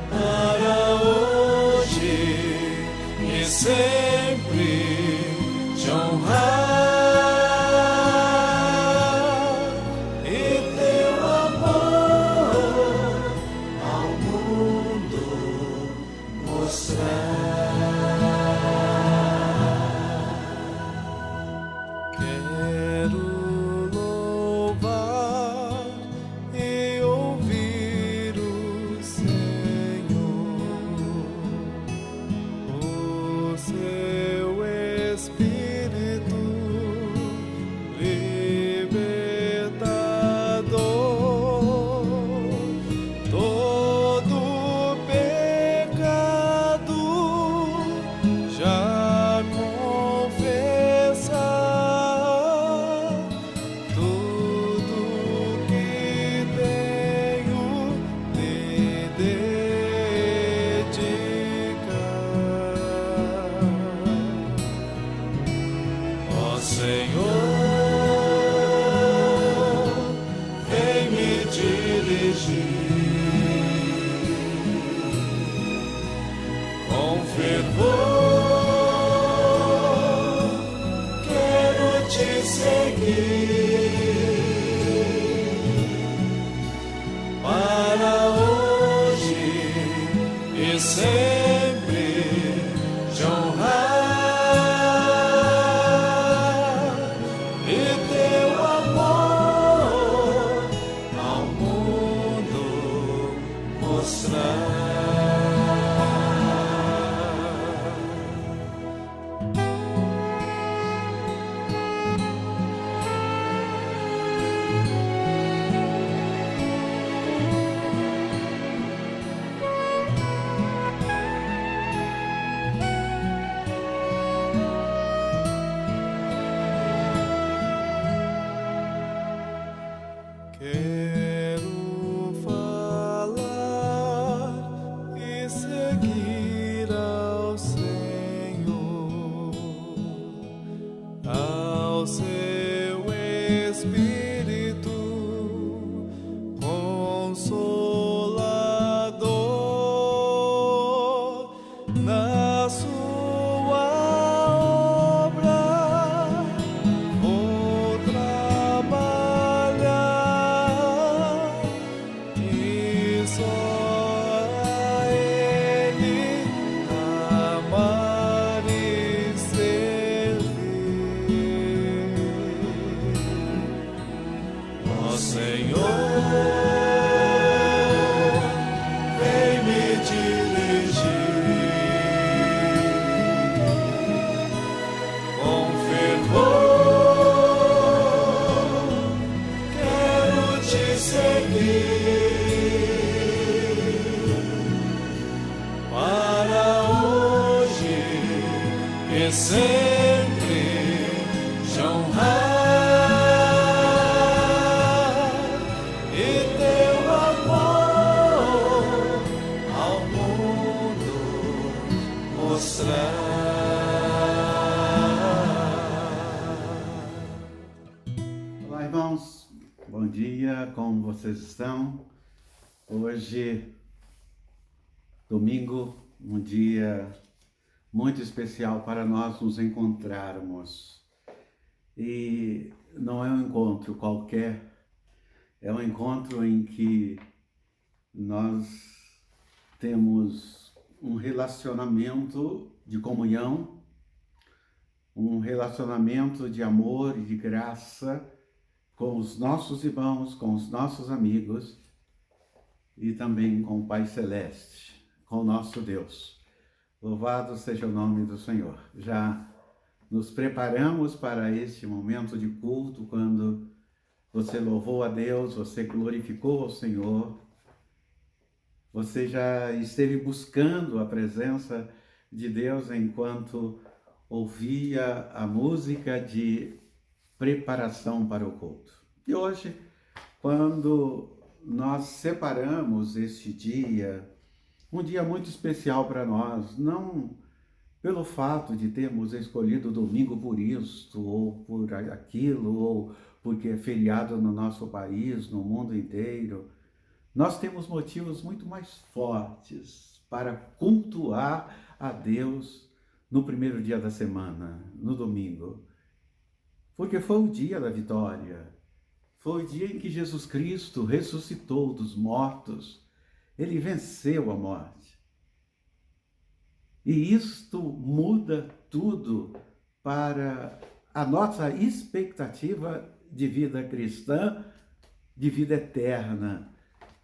para hoje e sempre te honrar e teu amor ao mundo mostrar. Quero louvar e ouvir o Senhor, o seu Espírito libertador. Todo pecado já confessar, tudo que tenho te dedicar. Ó Senhor, vem me dirigir com fervor, quero te seguir para hoje e sempre te honrar e teu amor ao mundo mostrar. Quero falar e seguir ao Senhor, ao seu Espírito Consolador, na sua obra vou trabalhar e só a Ele amar e servir. Ó Senhor, vem me dirigir com fervor, quero te seguir para hoje e sempre te honrar e teu amor ao mundo mostrar. Olá, irmãos, bom dia, como vocês estão? Hoje, domingo, um dia muito especial para nós nos encontrarmos. E não é um encontro qualquer, é um encontro em que nós temos um relacionamento de comunhão, um relacionamento de amor e de graça com os nossos irmãos, com os nossos amigos e também com o Pai Celeste, com o nosso Deus. Louvado seja o nome do Senhor. Já nos preparamos para este momento de culto, quando você louvou a Deus, você glorificou ao Senhor, você já esteve buscando a presença de Deus enquanto ouvia a música de preparação para o culto. E hoje, quando nós separamos este dia, um dia muito especial para nós, não pelo fato de termos escolhido o domingo por isto, ou por aquilo, ou porque é feriado no nosso país, no mundo inteiro, nós temos motivos muito mais fortes para cultuar a Deus no primeiro dia da semana, no domingo. Porque foi o dia da vitória, foi o dia em que Jesus Cristo ressuscitou dos mortos, ele venceu a morte. E isto muda tudo para a nossa expectativa de vida cristã, de vida eterna,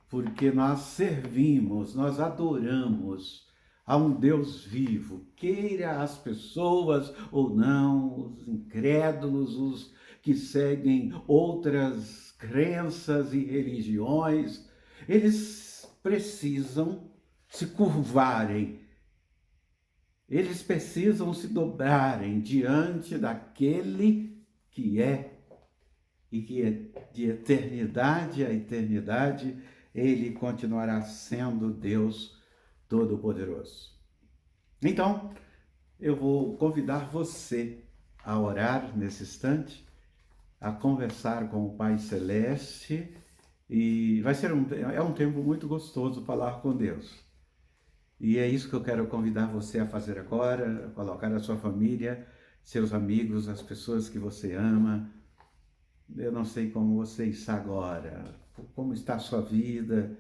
porque nós servimos, nós adoramos a um Deus vivo, queira as pessoas ou não, os incrédulos, os que seguem outras crenças e religiões, eles precisam se curvarem, eles precisam se dobrarem diante daquele que é e que é de eternidade a eternidade, ele continuará sendo Deus Todo-Poderoso. Então, eu vou convidar você a orar nesse instante, a conversar com o Pai Celeste, e vai ser um tempo muito gostoso falar com Deus. E é isso que eu quero convidar você a fazer agora, colocar a sua família, seus amigos, as pessoas que você ama. Eu não sei como você está agora, como está a sua vida,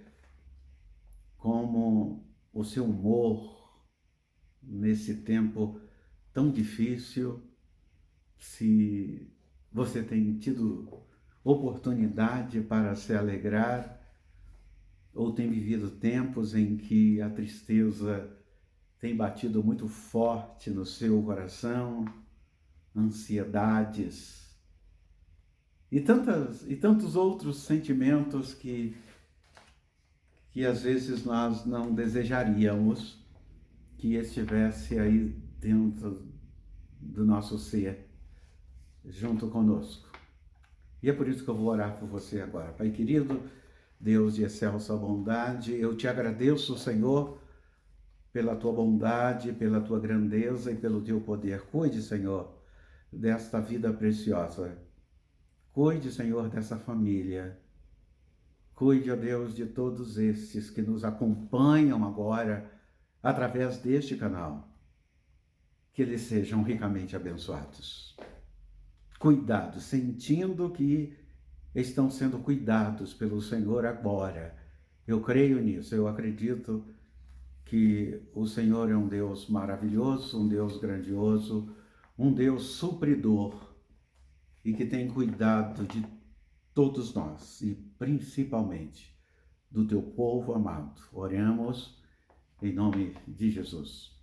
como o seu humor nesse tempo tão difícil, se você tem tido oportunidade para se alegrar ou tem vivido tempos em que a tristeza tem batido muito forte no seu coração, ansiedades e tantos outros sentimentos que às vezes nós não desejaríamos que estivesse aí dentro do nosso ser, junto conosco. E é por isso que eu vou orar por você agora. Pai querido, Deus de excelsa bondade, eu te agradeço, Senhor, pela tua bondade, pela tua grandeza e pelo teu poder. Cuide, Senhor, desta vida preciosa. Cuide, Senhor, dessa família. Cuide, ó Deus, de todos estes que nos acompanham agora através deste canal. Que eles sejam ricamente abençoados. Cuidados, sentindo que estão sendo cuidados pelo Senhor agora. Eu creio nisso, eu acredito que o Senhor é um Deus maravilhoso, um Deus grandioso, um Deus supridor e que tem cuidado de todos nós e principalmente do teu povo amado. Oramos em nome de Jesus.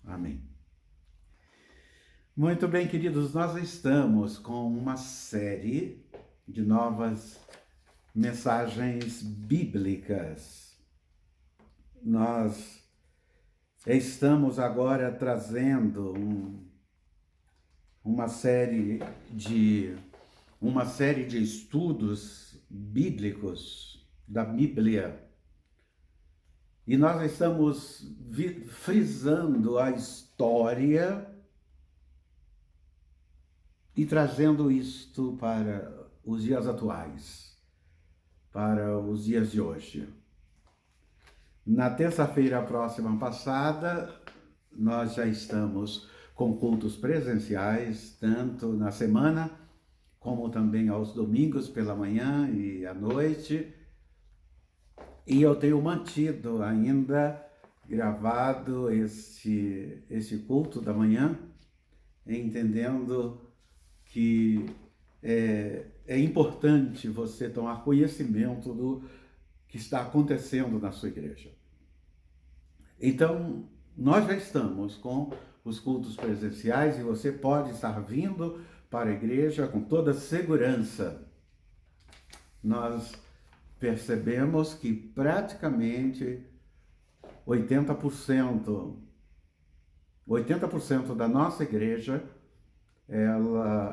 Amém. Muito bem, queridos, nós estamos com uma série de novas mensagens bíblicas. Nós estamos agora trazendo uma série de estudos bíblicos da Bíblia. E nós estamos frisando a história e trazendo isto para os dias atuais, para os dias de hoje. Na terça-feira próxima passada, nós já estamos com cultos presenciais, tanto na semana, como também aos domingos pela manhã e à noite. E eu tenho mantido ainda gravado esse culto da manhã, entendendo que é importante você tomar conhecimento do que está acontecendo na sua igreja. Então, nós já estamos com os cultos presenciais e você pode estar vindo para a igreja com toda segurança. Nós percebemos que praticamente 80% da nossa igreja,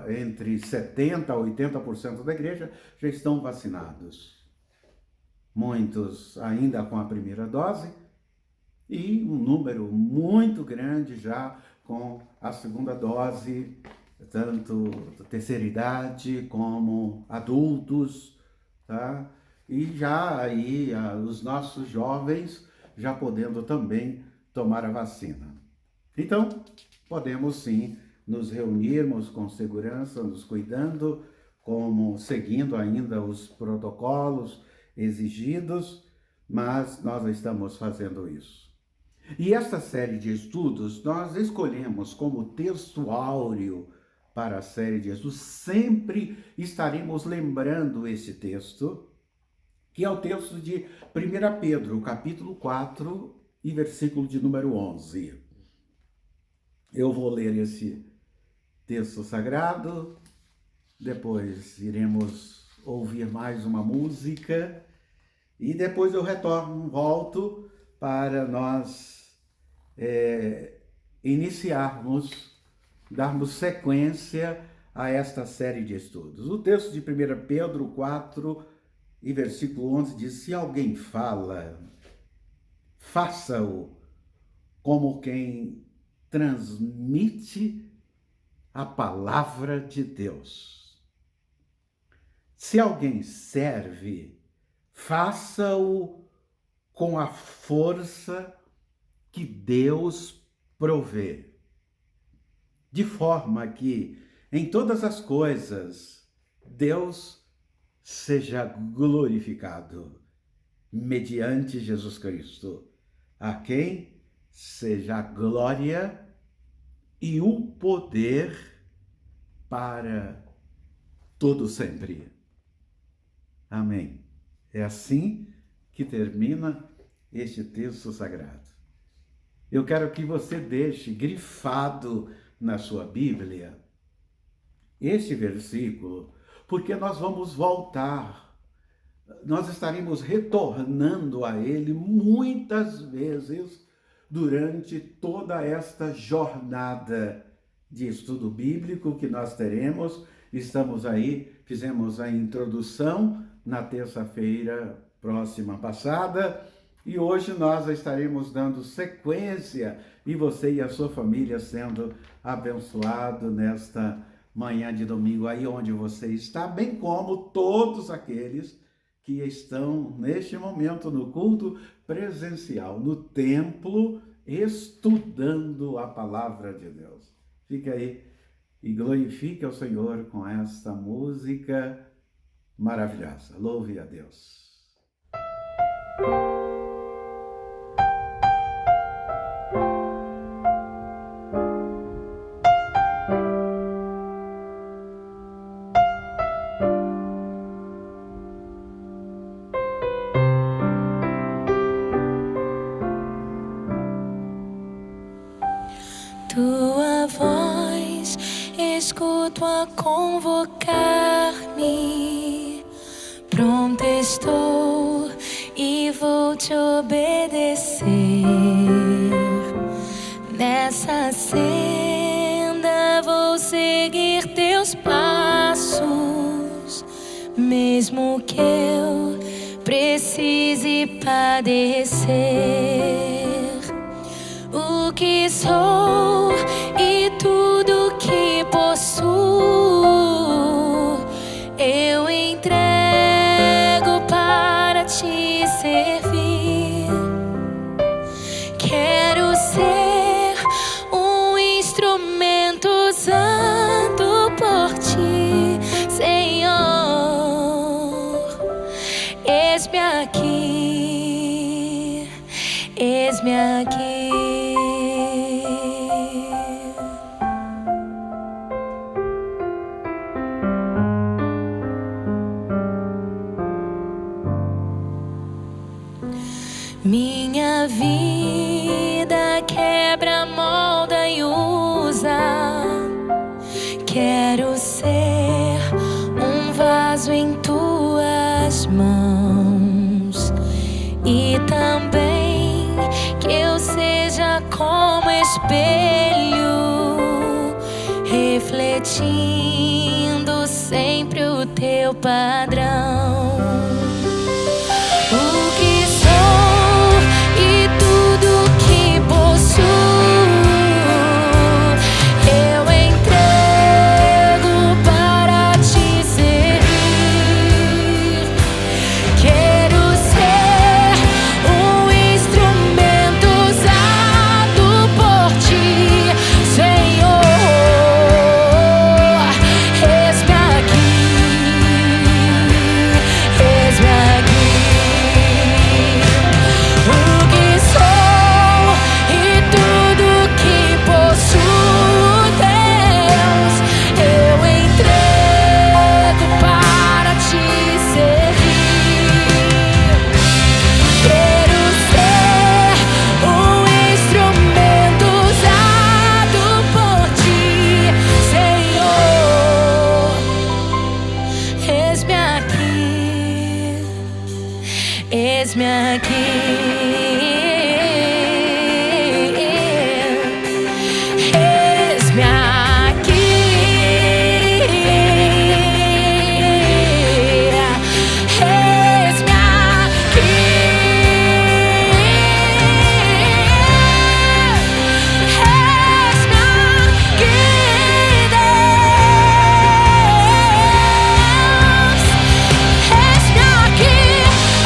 entre 70% a 80% da igreja já estão vacinados. Muitos ainda com a primeira dose e um número muito grande já com a segunda dose tanto terceira idade como adultos, tá? E já aí os nossos jovens já podendo também tomar a vacina. Então, podemos sim nos reunirmos com segurança, nos cuidando, como seguindo ainda os protocolos exigidos, mas nós estamos fazendo isso. E esta série de estudos nós escolhemos como texto áureo para a série de estudos. Sempre estaremos lembrando esse texto, que é o texto de 1 Pedro, capítulo 4 e versículo de número 11. Eu vou ler esse texto sagrado, depois iremos ouvir mais uma música e depois eu volto para nós iniciarmos, darmos sequência a esta série de estudos. O texto de 1 Pedro 4 e versículo 11 diz: se alguém fala, faça-o como quem transmite a palavra de Deus. Se alguém serve, faça-o com a força que Deus provê, de forma que em todas as coisas Deus seja glorificado mediante Jesus Cristo, a quem seja a glória e o poder para todo sempre. Amém. É assim que termina este texto sagrado. Eu quero que você deixe grifado na sua Bíblia este versículo, porque nós vamos voltar, nós estaremos retornando a ele muitas vezes durante toda esta jornada de estudo bíblico que nós teremos. Estamos aí, fizemos a introdução na terça-feira próxima passada e hoje nós estaremos dando sequência e você e a sua família sendo abençoado nesta manhã de domingo aí onde você está, bem como todos aqueles que estão neste momento no culto presencial, no templo, estudando a palavra de Deus. Fica aí e glorifique ao Senhor com esta música maravilhosa. Louve a Deus. Tua voz escuto a convocar-me, pronta estou e vou te obedecer. Nessa senda vou seguir teus passos, mesmo que eu precise padecer. O que sou e tudo que possuo, eu entrego para te servir. Quero ser um instrumento usado por ti, Senhor. Eis-me aqui, eis-me aqui. Minha vida quebra, molda e usa. Quero ser um vaso em tuas mãos e também que eu seja como espelho, refletindo sempre o teu padrão. Eu entrego Eis-me aqui. Eis-me aqui. Eis-me aqui, Deus.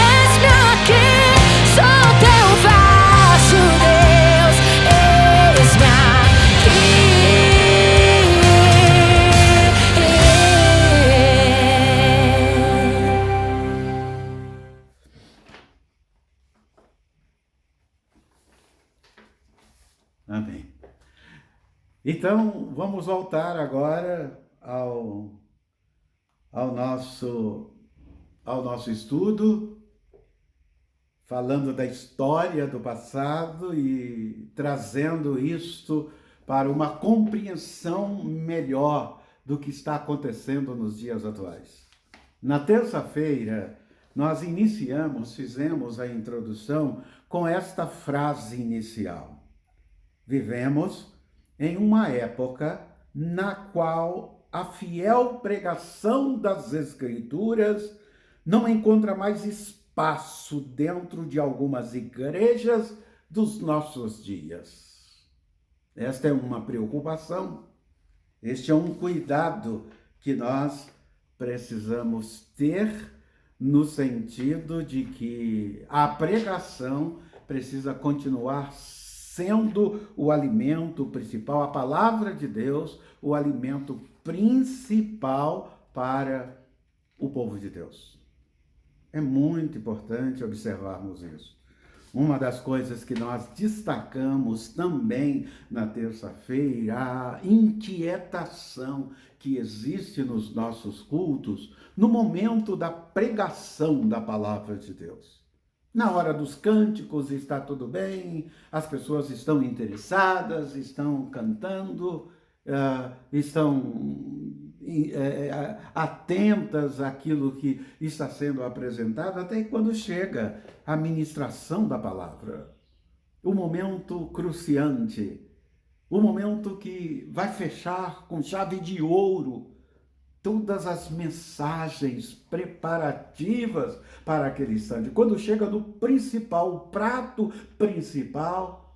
Eis-me aqui, sou teu vaso, Deus. Eis-me Amém. Então, vamos voltar agora ao nosso estudo, falando da história do passado e trazendo isto para uma compreensão melhor do que está acontecendo nos dias atuais. Na terça-feira, nós fizemos a introdução com esta frase inicial. Vivemos em uma época na qual a fiel pregação das Escrituras não encontra mais espaço dentro de algumas igrejas dos nossos dias. Esta é uma preocupação, este é um cuidado que nós precisamos ter no sentido de que a pregação precisa continuar sendo o alimento principal, a palavra de Deus, o alimento principal para o povo de Deus. É muito importante observarmos isso. Uma das coisas que nós destacamos também na terça-feira, a inquietação que existe nos nossos cultos no momento da pregação da palavra de Deus. Na hora dos cânticos está tudo bem, as pessoas estão interessadas, estão cantando, estão atentas àquilo que está sendo apresentado, até quando chega a ministração da palavra. O momento cruciante, o momento que vai fechar com chave de ouro todas as mensagens preparativas para aquele instante. Quando chega no principal, o prato principal,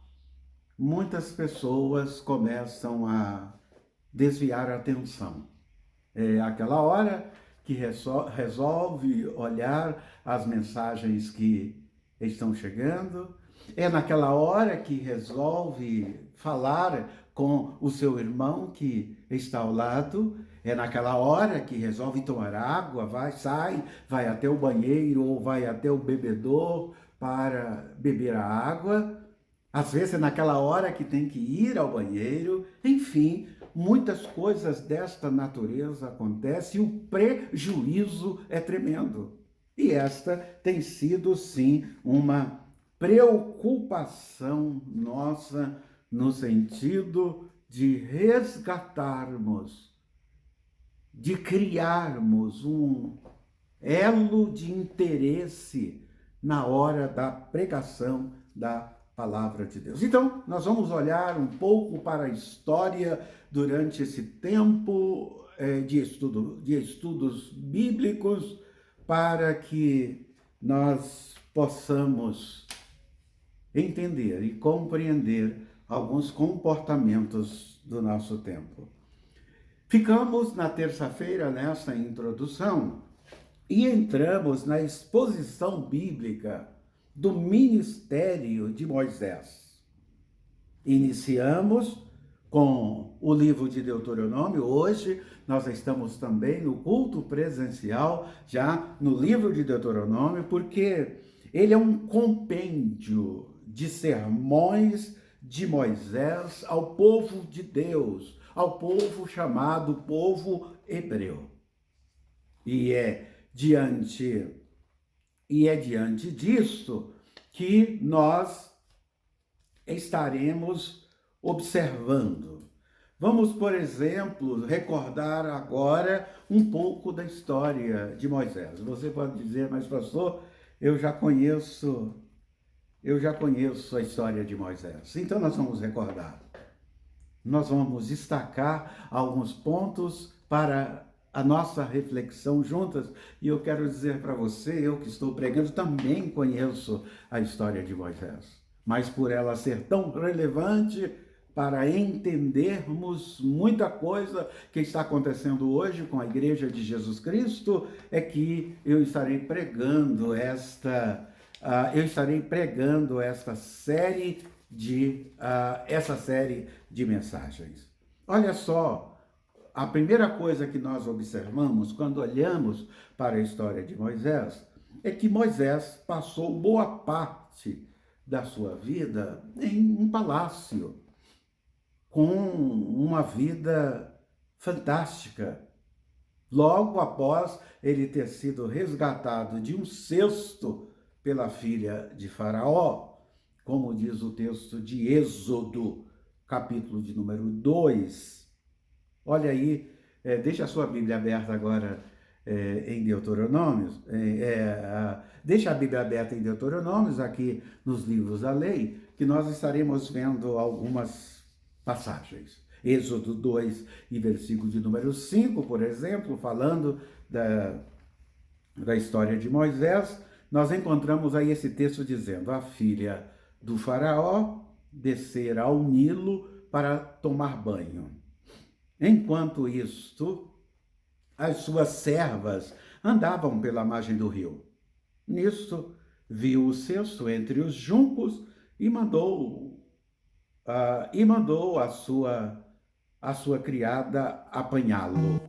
muitas pessoas começam a desviar a atenção. É aquela hora que resolve olhar as mensagens que estão chegando, é naquela hora que resolve falar com o seu irmão que está ao lado, é naquela hora que resolve tomar água, vai até o banheiro ou vai até o bebedor para beber a água. Às vezes é naquela hora que tem que ir ao banheiro. Enfim, muitas coisas desta natureza acontecem e o prejuízo é tremendo. E esta tem sido, sim, uma preocupação nossa no sentido de resgatarmos, de criarmos um elo de interesse na hora da pregação da palavra de Deus. Então, nós vamos olhar um pouco para a história durante esse tempo de estudos bíblicos, para que nós possamos entender e compreender alguns comportamentos do nosso tempo. Ficamos na terça-feira nessa introdução e entramos na exposição bíblica do ministério de Moisés. Iniciamos com o livro de Deuteronômio. Hoje nós estamos também no culto presencial, já no livro de Deuteronômio, porque ele é um compêndio de sermões de Moisés ao povo de Deus, ao povo chamado povo hebreu. E é diante disto que nós estaremos observando. Vamos, por exemplo, recordar agora um pouco da história de Moisés. Você pode dizer, mas pastor, eu já conheço a história de Moisés. Então nós vamos recordar. nós vamos destacar alguns pontos para a nossa reflexão juntas. E eu quero dizer para você, eu que estou pregando, também conheço a história de Moisés. Mas por ela ser tão relevante para entendermos muita coisa que está acontecendo hoje com a Igreja de Jesus Cristo, é que eu estarei pregando esta série de mensagens. Olha só, a primeira coisa que nós observamos quando olhamos para a história de Moisés é que Moisés passou boa parte da sua vida em um palácio, com uma vida fantástica. Logo após ele ter sido resgatado de um cesto pela filha de Faraó, como diz o texto de Êxodo, capítulo de número 2. Olha aí, deixa a sua Bíblia aberta agora em Deuteronômios. Deixa a Bíblia aberta em Deuteronômios, aqui nos livros da lei, que nós estaremos vendo algumas passagens. Êxodo 2 e versículo de número 5, por exemplo, falando da história de Moisés, nós encontramos aí esse texto dizendo: a filha do faraó descer ao Nilo para tomar banho. Enquanto isto, as suas servas andavam pela margem do rio. Nisto, viu o cesto entre os juncos e mandou a sua criada apanhá-lo.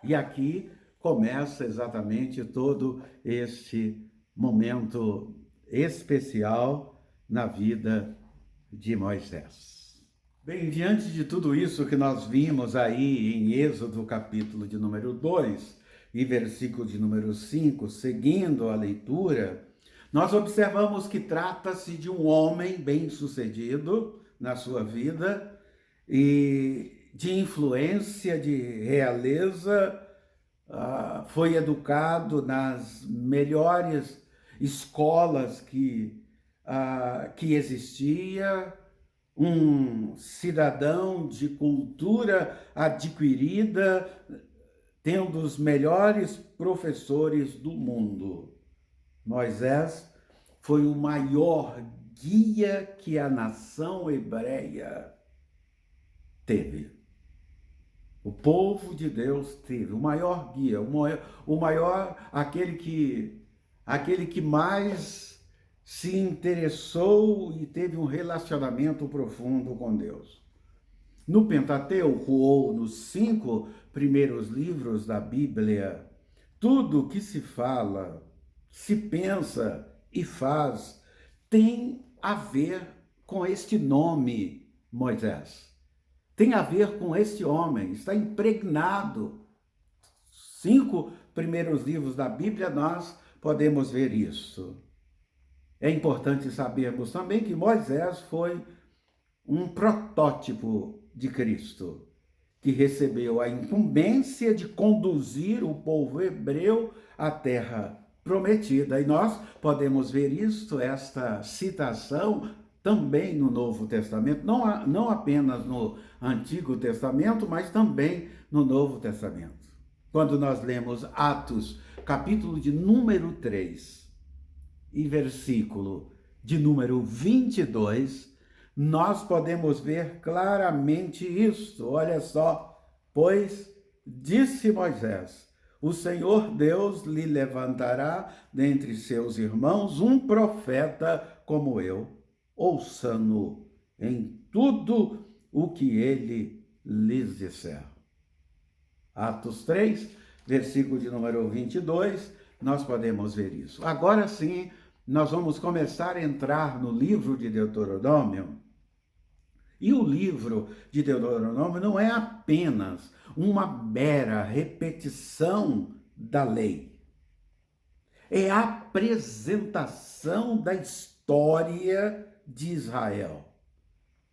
E aqui começa exatamente todo este momento especial na vida de Moisés. Bem, diante de tudo isso que nós vimos aí em Êxodo capítulo de número 2 e versículo de número 5, seguindo a leitura, nós observamos que trata-se de um homem bem-sucedido na sua vida e de influência, de realeza, foi educado nas melhores escolas que existia, um cidadão de cultura adquirida, tendo os melhores professores do mundo. Moisés foi o maior guia que a nação hebreia teve. O povo de Deus teve o maior guia, aquele que mais se interessou e teve um relacionamento profundo com Deus. No Pentateuco, ou nos 5 primeiros livros da Bíblia, tudo que se fala, se pensa e faz tem a ver com este nome, Moisés. Tem a ver com este homem, está impregnado. 5 primeiros livros da Bíblia nós podemos ver isso. É importante sabermos também que Moisés foi um protótipo de Cristo, que recebeu a incumbência de conduzir o povo hebreu à terra prometida. E nós podemos ver isto, esta citação, também no Novo Testamento, não apenas no Antigo Testamento, mas também no Novo Testamento. Quando nós lemos Atos, capítulo de número 3 e versículo de número 22, nós podemos ver claramente isto. Olha só, pois disse Moisés: o Senhor Deus lhe levantará dentre seus irmãos um profeta como eu, ouçam-no em tudo o que ele lhes disser. Atos 3, versículo de número 22, nós podemos ver isso. Agora sim, nós vamos começar a entrar no livro de Deuteronômio. E o livro de Deuteronômio não é apenas uma mera repetição da lei. É a apresentação da história de Israel,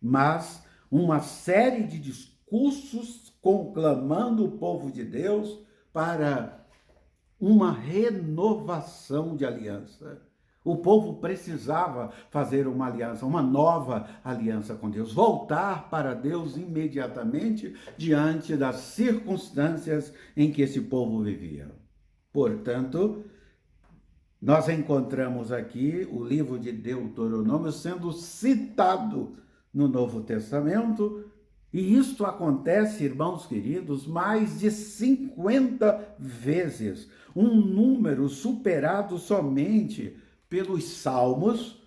mas uma série de discursos conclamando o povo de Deus para uma renovação de aliança, O povo precisava fazer uma aliança, uma nova aliança com Deus, voltar para Deus imediatamente diante das circunstâncias em que esse povo vivia. Portanto, nós encontramos aqui o livro de Deuteronômio sendo citado no Novo Testamento, e isto acontece, irmãos queridos, mais de 50 vezes, um número superado somente pelos Salmos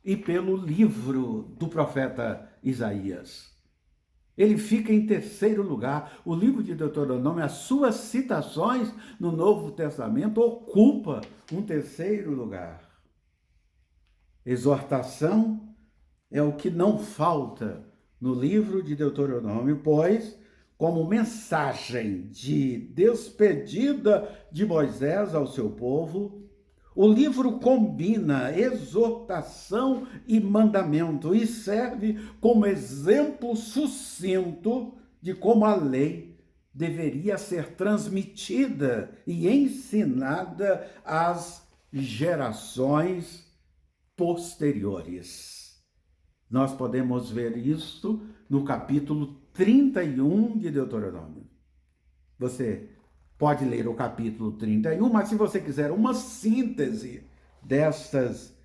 e pelo livro do profeta Isaías. Ele fica em terceiro lugar. O livro de Deuteronômio, as suas citações no Novo Testamento, ocupa um terceiro lugar. Exortação é o que não falta no livro de Deuteronômio, pois, como mensagem de despedida de Moisés ao seu povo, o livro combina exortação e mandamento e serve como exemplo sucinto de como a lei deveria ser transmitida e ensinada às gerações posteriores. Nós podemos ver isso no capítulo 31 de Deuteronômio. Você pode ler o capítulo 31, mas se você quiser uma síntese destas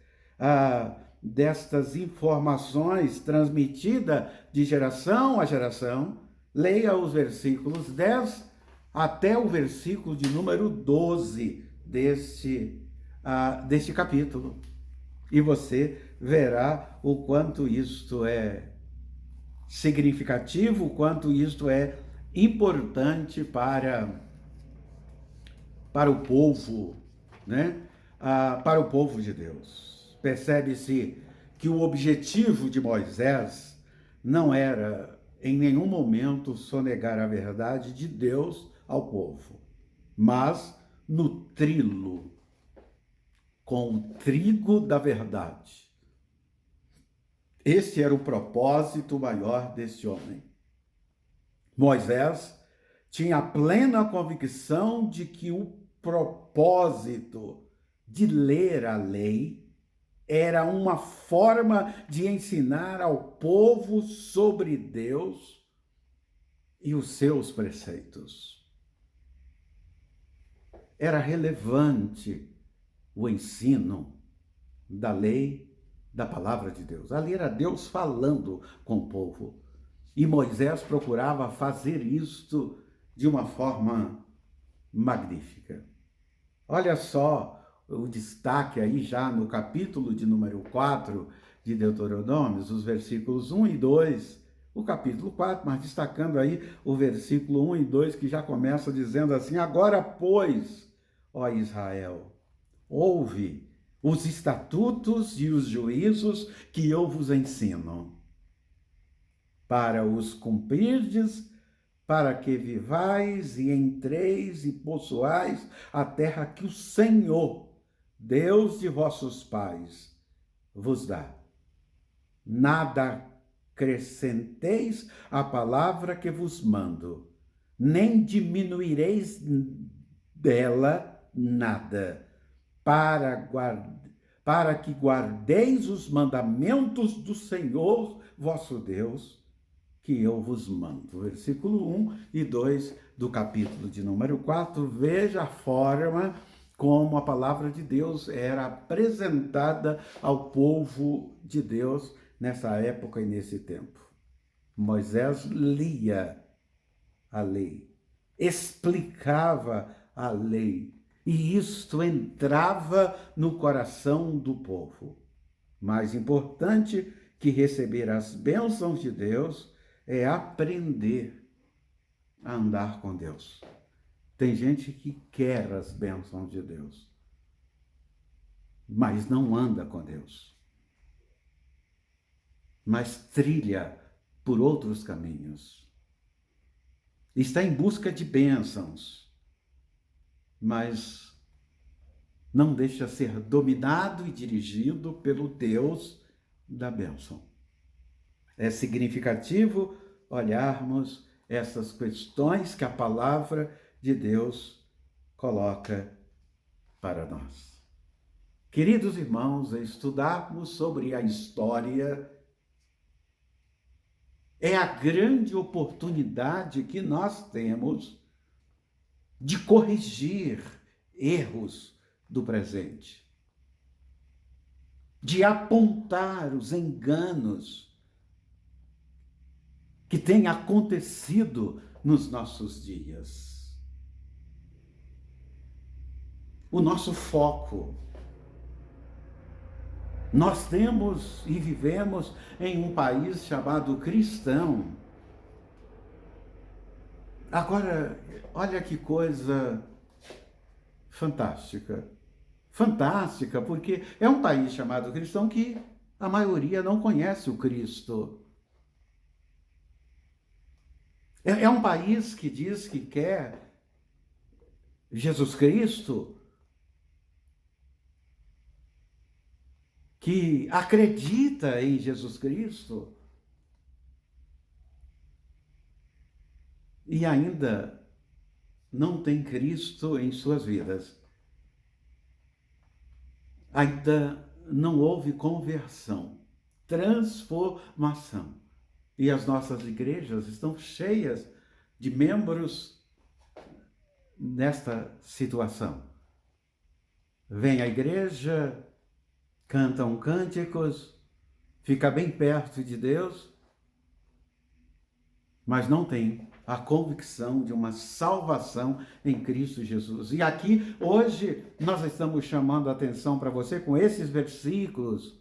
informações transmitidas de geração a geração, leia os versículos 10 até o versículo de número 12 deste capítulo. E você verá o quanto isto é significativo, o quanto isto é importante para o povo, né? Para o povo de Deus. Percebe-se que o objetivo de Moisés não era em nenhum momento sonegar a verdade de Deus ao povo, mas nutri-lo com o trigo da verdade. Esse era o propósito maior desse homem. Moisés tinha a plena convicção de que o propósito de ler a lei era uma forma de ensinar ao povo sobre Deus e os seus preceitos. Era relevante o ensino da lei, da palavra de Deus. Ali era Deus falando com o povo. E Moisés procurava fazer isto de uma forma magnífica. Olha só o destaque aí já no capítulo de número 4 de Deuteronômio, os versículos 1 e 2, o capítulo 4, mas destacando aí o versículo 1 e 2, que já começa dizendo assim: agora, pois, ó Israel, ouve os estatutos e os juízos que eu vos ensino, para os cumprirdes, para que vivais e entreis e possuais a terra que o Senhor, Deus de vossos pais, vos dá. Nada acrescenteis à palavra que vos mando, nem diminuireis dela nada, para que guardeis os mandamentos do Senhor vosso Deus, que eu vos mando. Versículo 1 e 2 do capítulo de número 4, veja a forma como a palavra de Deus era apresentada ao povo de Deus nessa época e nesse tempo. Moisés lia a lei, explicava a lei, e isto entrava no coração do povo. Mais importante que receber as bênçãos de Deus é aprender a andar com Deus. Tem gente que quer as bênçãos de Deus, mas não anda com Deus, mas trilha por outros caminhos. Está em busca de bênçãos, mas não deixa ser dominado e dirigido pelo Deus da bênção. É significativo olharmos essas questões que a palavra de Deus coloca para nós. queridos irmãos, estudarmos sobre a história é a grande oportunidade que nós temos de corrigir erros do presente, de apontar os enganos que têm acontecido nos nossos dias. O nosso foco. Nós temos e vivemos em um país chamado cristão. Agora, olha que coisa fantástica. Fantástica, porque é um país chamado cristão que a maioria não conhece o Cristo. É um país que diz que quer Jesus Cristo, que acredita em Jesus Cristo e ainda não tem Cristo em suas vidas. Ainda não houve conversão, transformação. E as nossas igrejas estão cheias de membros nesta situação. Vem à igreja, cantam cânticos, fica bem perto de Deus, mas não tem a convicção de uma salvação em Cristo Jesus. E aqui, hoje, nós estamos chamando a atenção para você com esses versículos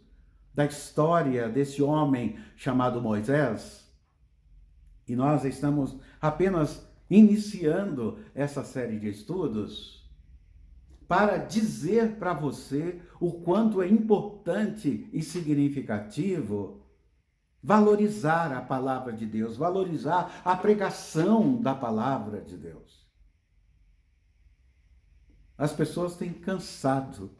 da história desse homem chamado Moisés. E nós estamos apenas iniciando essa série de estudos para dizer para você o quanto é importante e significativo valorizar a palavra de Deus, valorizar a pregação da palavra de Deus. As pessoas têm cansado,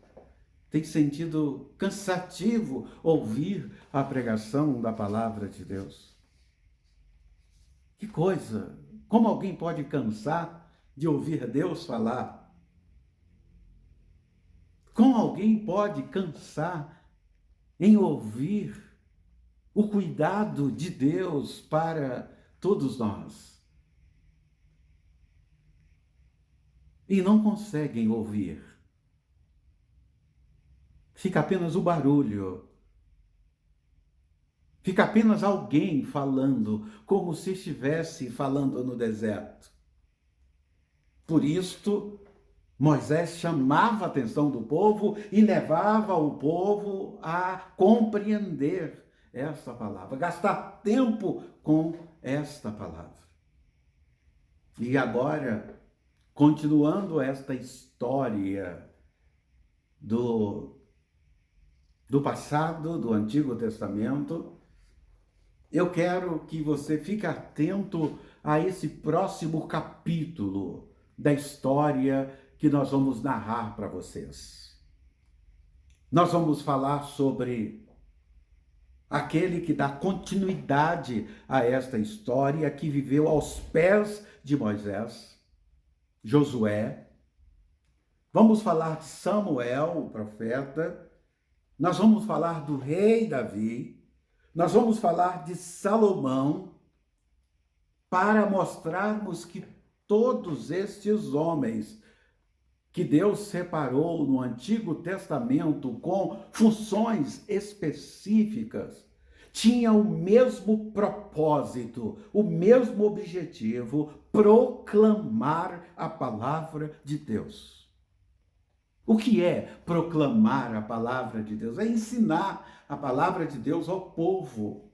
têm sentido cansativo ouvir a pregação da palavra de Deus. Que coisa! Como alguém pode cansar de ouvir Deus falar? Como alguém pode cansar em ouvir o cuidado de Deus para todos nós? E não conseguem ouvir. Fica apenas o barulho. Fica apenas alguém falando, como se estivesse falando no deserto. Por isto, Moisés chamava a atenção do povo e levava o povo a compreender esta palavra, gastar tempo com esta palavra. E agora, continuando esta história do passado, do Antigo Testamento, eu quero que você fique atento a esse próximo capítulo da história que nós vamos narrar para vocês. Nós vamos falar sobre aquele que dá continuidade a esta história, que viveu aos pés de Moisés, Josué. Vamos falar de Samuel, o profeta. Nós vamos falar do rei Davi. Nós vamos falar de Salomão, para mostrarmos que todos estes homens que Deus separou no Antigo Testamento com funções específicas, tinham o mesmo propósito, o mesmo objetivo: proclamar a palavra de Deus. O que é proclamar a palavra de Deus? É ensinar a palavra de Deus ao povo.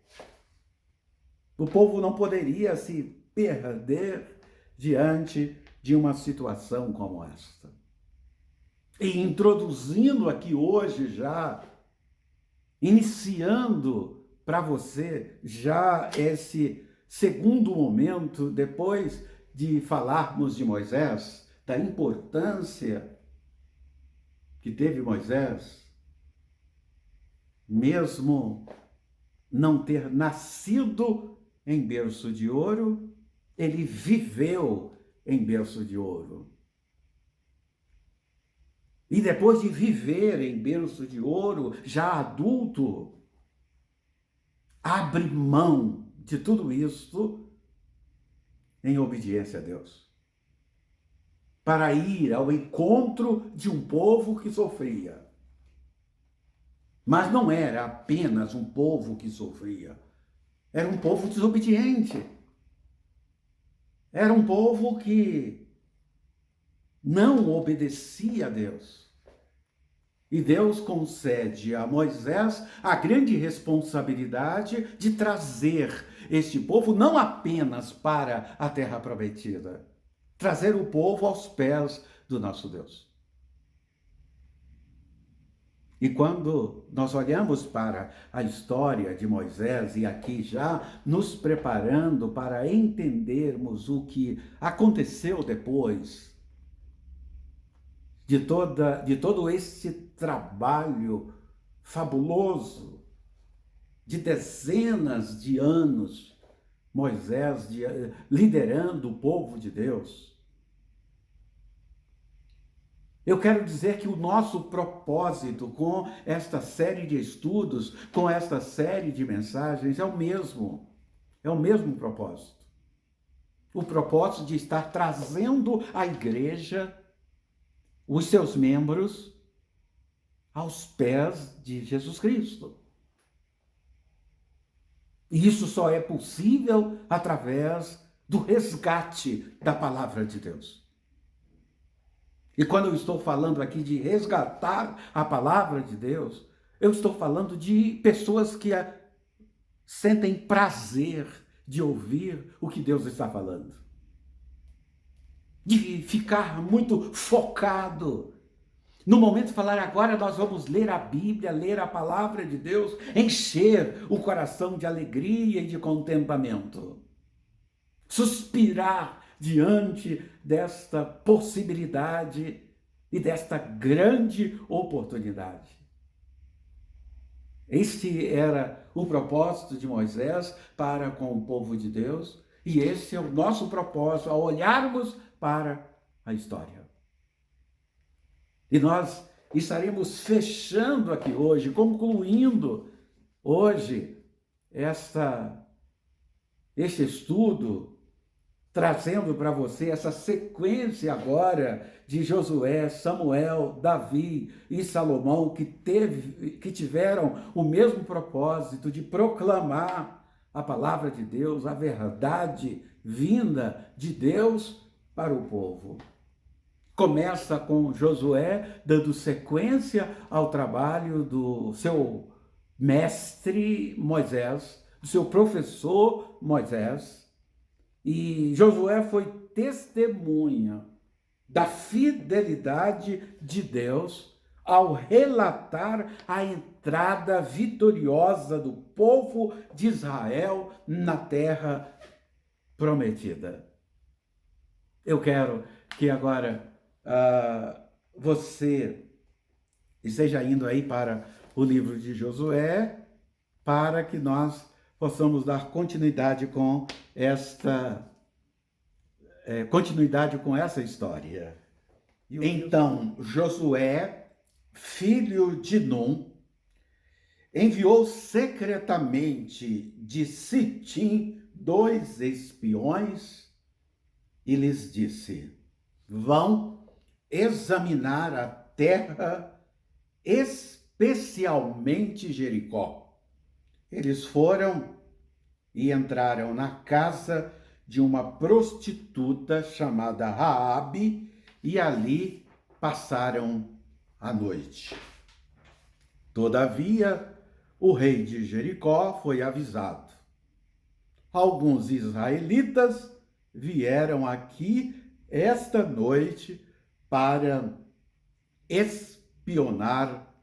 O povo não poderia se perder diante de uma situação como esta. E introduzindo aqui hoje já, iniciando para você já esse segundo momento, depois de falarmos de Moisés, da importância que teve Moisés, mesmo não ter nascido em berço de ouro, ele viveu em berço de ouro. E depois de viver em berço de ouro, já adulto, abre mão de tudo isso em obediência a Deus, para ir ao encontro de um povo que sofria. Mas não era apenas um povo que sofria, era um povo desobediente. Era um povo que não obedecia a Deus. E Deus concede a Moisés a grande responsabilidade de trazer este povo não apenas para a terra prometida, trazer o povo aos pés do nosso Deus. E quando nós olhamos para a história de Moisés, e aqui já nos preparando para entendermos o que aconteceu depois de todo esse trabalho fabuloso de dezenas de anos, Moisés liderando o povo de Deus, eu quero dizer que o nosso propósito com esta série de estudos, com esta série de mensagens, é o mesmo propósito. O propósito de estar trazendo a igreja, os seus membros, aos pés de Jesus Cristo. E isso só é possível através do resgate da palavra de Deus. E quando eu estou falando aqui de resgatar a palavra de Deus, eu estou falando de pessoas que sentem prazer de ouvir o que Deus está falando. De ficar muito focado. No momento de falar, agora nós vamos ler a Bíblia, ler a palavra de Deus, encher o coração de alegria e de contentamento. Suspirar diante desta possibilidade e desta grande oportunidade. Este era o propósito de Moisés para com o povo de Deus, e esse é o nosso propósito ao olharmos para a história. E nós estaremos fechando aqui hoje, concluindo hoje este estudo, trazendo para você essa sequência agora de Josué, Samuel, Davi e Salomão, que tiveram o mesmo propósito de proclamar a palavra de Deus, a verdade vinda de Deus para o povo. Começa com Josué dando sequência ao trabalho do seu mestre Moisés, do seu professor Moisés. E Josué foi testemunha da fidelidade de Deus ao relatar a entrada vitoriosa do povo de Israel na terra prometida. Eu quero que agora você esteja indo aí para o livro de Josué, para que nós possamos dar continuidade com essa história. Então, Josué, filho de Num, enviou secretamente de Sitim 2 espiões e lhes disse: vão examinar a terra, especialmente Jericó. Eles foram e entraram na casa de uma prostituta chamada Raabe e ali passaram a noite. Todavia, o rei de Jericó foi avisado. Alguns israelitas vieram aqui esta noite para espionar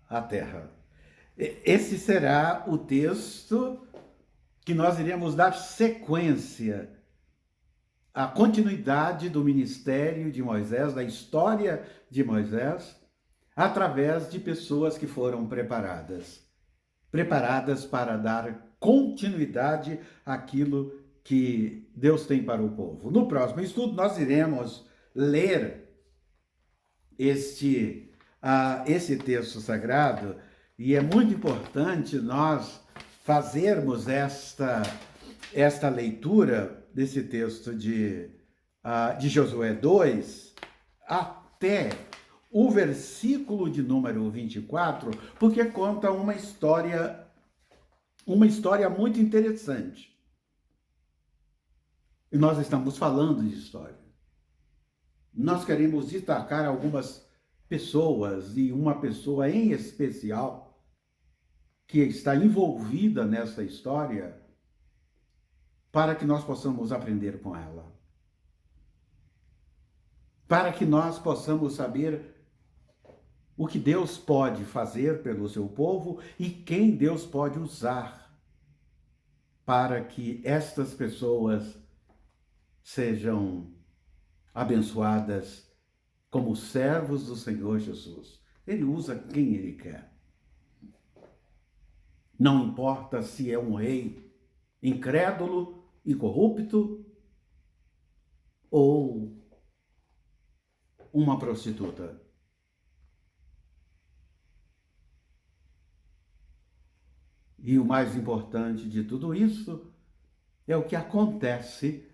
a terra. Esse será o texto que nós iremos dar sequência à continuidade do ministério de Moisés, da história de Moisés, através de pessoas que foram preparadas para dar continuidade àquilo que Deus tem para o povo. No próximo estudo, nós iremos ler esse texto sagrado, e é muito importante nós fazermos esta leitura desse texto de Josué 2 até o versículo de número 24, porque conta uma história muito interessante. E nós estamos falando de história. Nós queremos destacar algumas pessoas, e uma pessoa em especial que está envolvida nessa história, para que nós possamos aprender com ela. Para que nós possamos saber o que Deus pode fazer pelo seu povo e quem Deus pode usar para que estas pessoas sejam abençoadas como servos do Senhor Jesus. Ele usa quem Ele quer. Não importa se é um rei incrédulo e corrupto ou uma prostituta. E o mais importante de tudo isso é o que acontece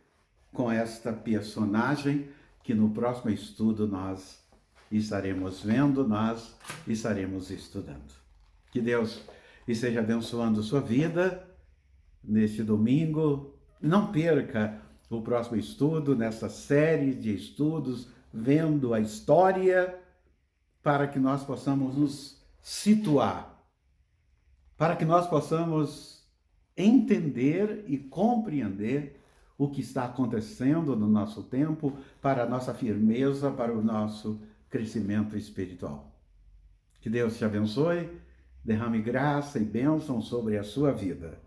com esta personagem que no próximo estudo nós estaremos vendo, nós estaremos estudando. Que Deus esteja abençoando sua vida neste domingo. Não perca o próximo estudo nessa série de estudos, vendo a história, para que nós possamos nos situar, para que nós possamos entender e compreender o que está acontecendo no nosso tempo, para a nossa firmeza, para o nosso crescimento espiritual. Que Deus te abençoe, derrame graça e bênção sobre a sua vida.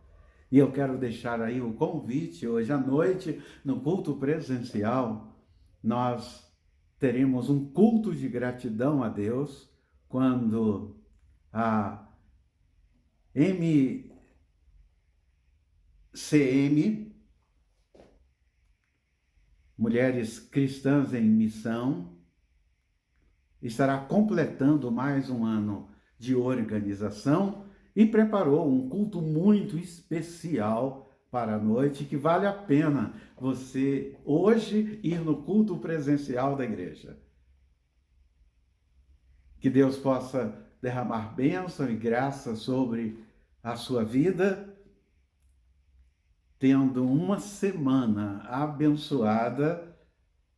E eu quero deixar aí o convite, hoje à noite, no culto presencial, nós teremos um culto de gratidão a Deus, quando a MCM, Mulheres Cristãs em Missão, estará completando mais um ano de organização e preparou um culto muito especial para a noite, que vale a pena você hoje ir no culto presencial da igreja. Que Deus possa derramar bênção e graça sobre a sua vida, tendo uma semana abençoada,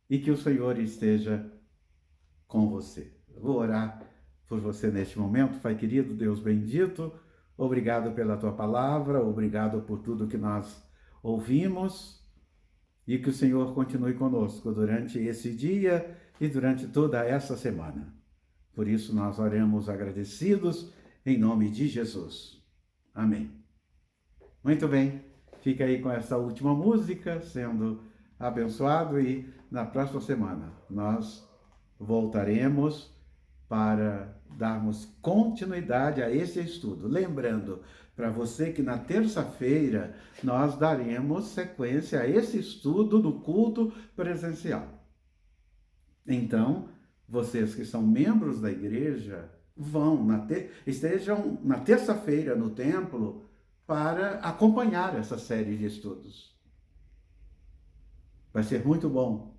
e que o Senhor esteja com você. Eu vou orar por você neste momento. Pai querido, Deus bendito, obrigado pela tua palavra, obrigado por tudo que nós ouvimos, e que o Senhor continue conosco durante esse dia e durante toda essa semana. Por isso nós oramos agradecidos em nome de Jesus. Amém. Muito bem, fica aí com essa última música, sendo abençoado, e na próxima semana nós voltaremos para darmos continuidade a esse estudo. Lembrando para você que na terça-feira nós daremos sequência a esse estudo no culto presencial. Então, vocês que são membros da igreja, estejam na terça-feira no templo para acompanhar essa série de estudos. Vai ser muito bom,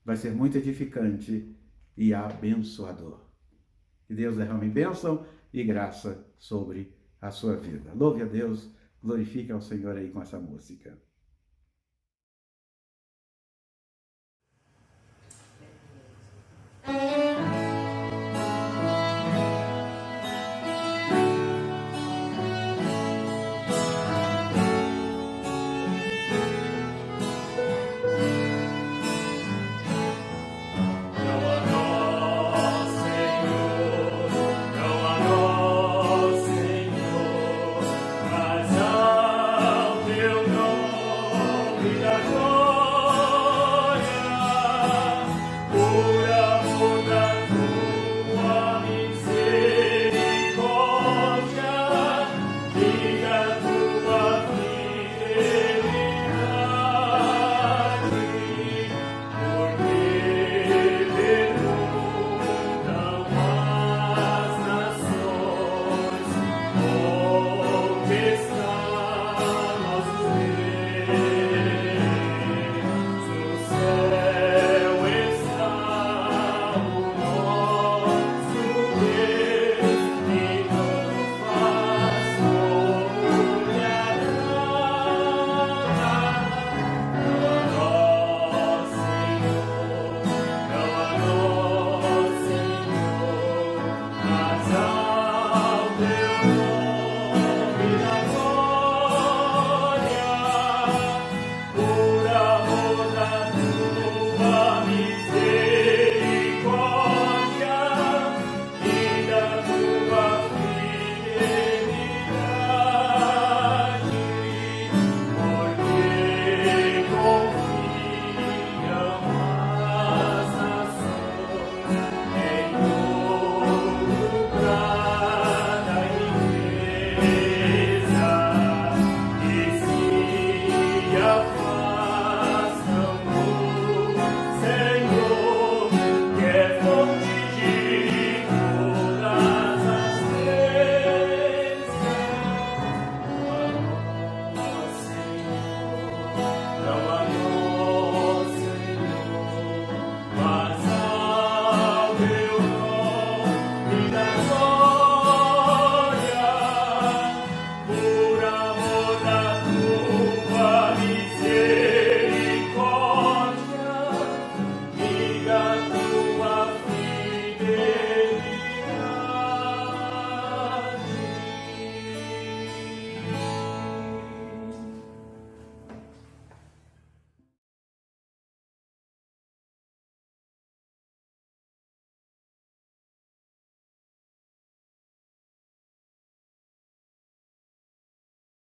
vai ser muito edificante e abençoador. Que Deus derrame bênção e graça sobre a sua vida. Louve a Deus, glorifique ao Senhor aí com essa música.